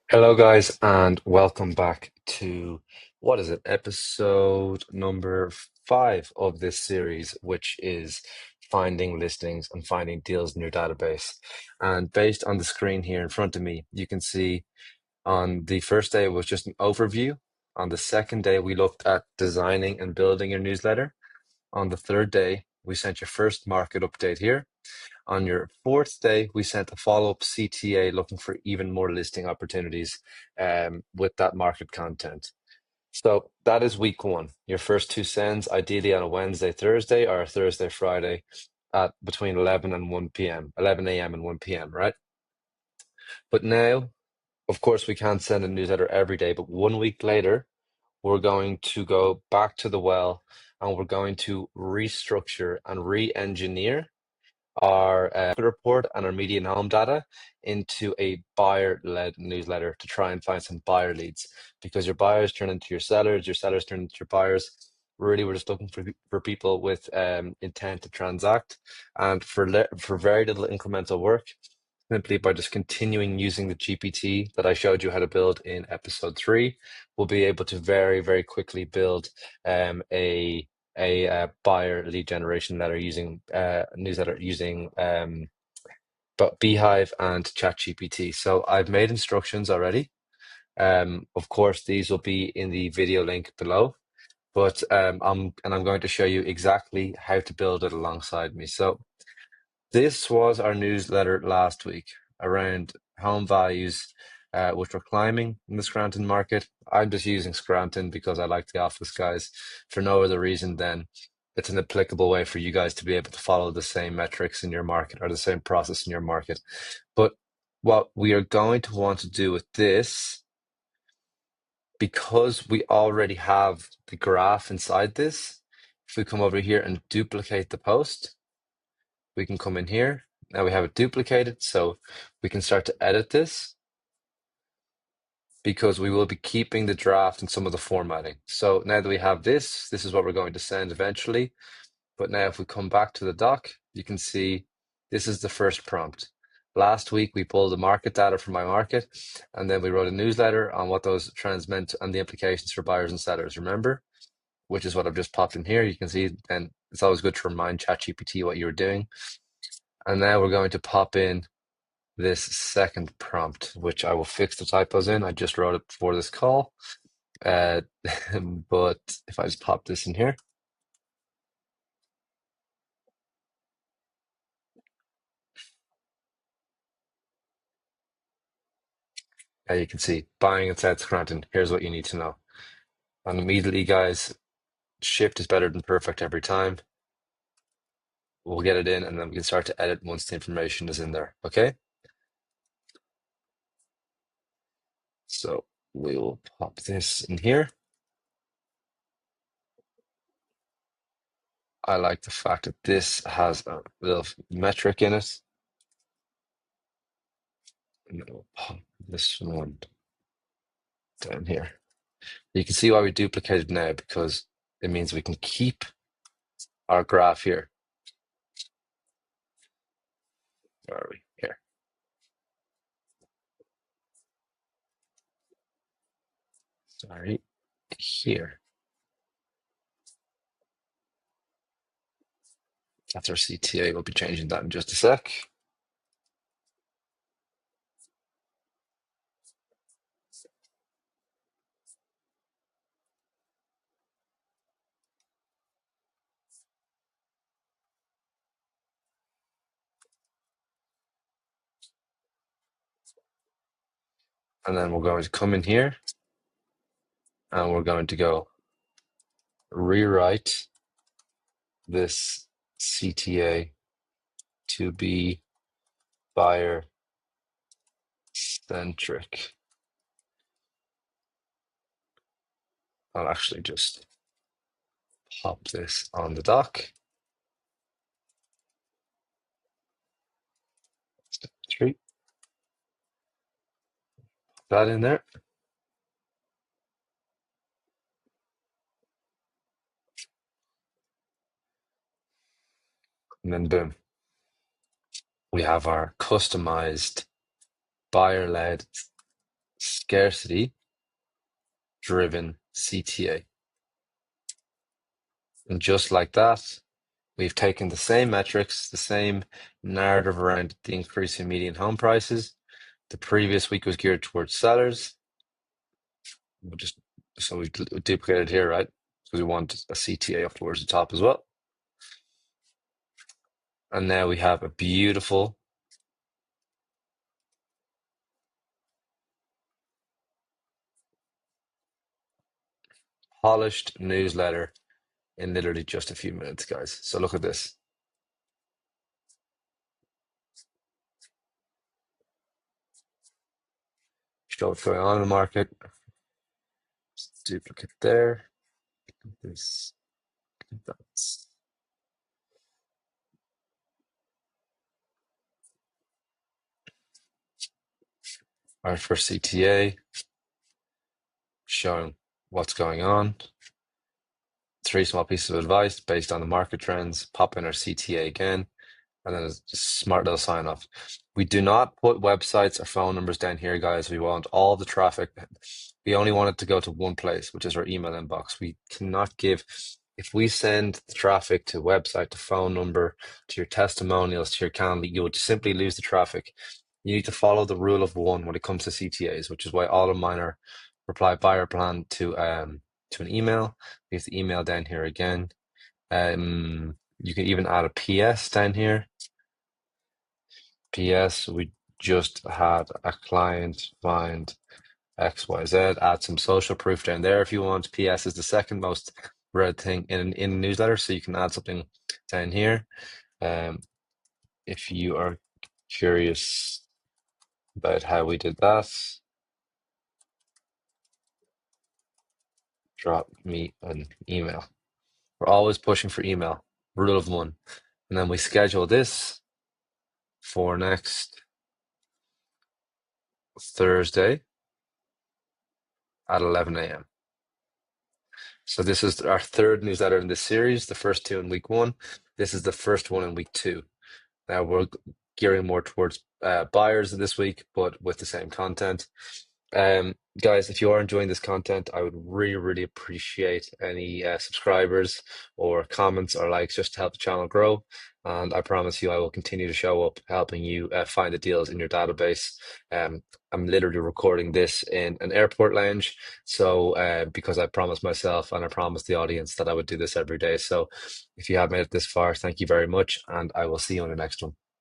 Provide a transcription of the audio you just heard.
Hello, guys, and welcome back to what is it, episode number 5 of this series, which is finding listings and finding deals in your database. And based on the screen here in front of me, you can see on the first day it was just an overview. On the second day, we looked at designing and building your newsletter. On the third day, we sent your first market update here. On your fourth day, we sent a follow-up CTA looking for even more listing opportunities with that market content. So that is week one. Your first two sends, ideally on a Wednesday, Thursday, or a Thursday, Friday at between 11 and 1 p.m., 11 a.m. and 1 p.m., right? But now, of course, we can't send a newsletter every day, but 1 week later, we're going to go back to the well and we're going to restructure and re-engineer our report and our median home data into a buyer-led newsletter to try and find some buyer leads because your buyers turn into your sellers turn into your buyers. Really, we're just looking for people with intent to transact, and for very little incremental work, simply by just continuing using the GPT that I showed you how to build in episode 3, we'll be able to very, very quickly build a buyer lead generation letter using newsletter using but Beehiiv and ChatGPT. So I've made instructions already. Of course, these will be in the video link below, but I'm going to show you exactly how to build it alongside me. So this was our newsletter last week around home values, which were climbing in the Scranton market. I'm just using Scranton because I like the office guys for no other reason than it's an applicable way for you guys to be able to follow the same metrics in your market or the same process in your market. But what we are going to want to do with this, because we already have the graph inside this, if we come over here and duplicate the post, we can come in here. Now we have it duplicated, so we can start to edit this because we will be keeping the draft and some of the formatting. So now that we have this is what we're going to send eventually. But now if we come back to the doc, you can see this is the first prompt. Last week, we pulled the market data from my market, and then we wrote a newsletter on what those trends meant and the implications for buyers and sellers, remember? Which is what I've just popped in here. You can see, and it's always good to remind ChatGPT what you were doing. And now we're going to pop in this second prompt, which I will fix the typos in. I just wrote it before this call. Uh, but if I just pop this in here, you can see buying inside Scranton. Here's what you need to know. And immediately, guys, shift is better than perfect every time. We'll get it in and then we can start to edit once the information is in there. Okay. So we will pop this in here. I like the fact that this has a little metric in it. And then we'll pop this one down here. You can see why we duplicated now because it means we can keep our graph here. Where are we? Here. Sorry. Here. That's our CTA. We'll be changing that in just a sec. And then we're going to come in here and we're going to go rewrite this CTA to be buyer centric. I'll actually just pop this on the dock. Step 3. Put that in there. And then boom. We have our customized buyer-led scarcity driven CTA. And just like that, we've taken the same metrics, the same narrative around the increase in median home prices. The previous week was geared towards sellers. We'll just so we duplicated here, right? Because we want a CTA up towards the top as well. And now we have a beautiful polished newsletter in literally just a few minutes, guys. So look at this. Show what's going on in the market. Just duplicate there. This, that's our first CTA showing what's going on. Three small pieces of advice based on the market trends. Pop in our CTA again. And then a smart little sign off. We do not put websites or phone numbers down here, guys. We want all the traffic. We only want it to go to one place, which is our email inbox. We cannot give, if we send the traffic to website, to phone number, to your testimonials, to your calendar, you would simply lose the traffic. You need to follow the rule of one when it comes to CTAs, which is why all of mine are reply buyer plan to an email. We have the email down here again. You can even add a PS down here. PS, we just had a client find XYZ. Add some social proof down there if you want. PS is the second most read thing in a newsletter, so you can add something down here. If you are curious about how we did that, drop me an email. We're always pushing for email, rule of one. And then we schedule this for next Thursday at 11 a.m. So this is our third newsletter in this series, the first two in week one. This is the first one in week two. Now we're gearing more towards buyers this week, but with the same content. Guys, if you are enjoying this content, I would really, really appreciate any subscribers or comments or likes just to help the channel grow. And I promise you, I will continue to show up helping you find the deals in your database. I'm literally recording this in an airport lounge. So, because I promised myself and I promised the audience that I would do this every day. So, if you have made it this far, thank you very much. And I will see you on the next one.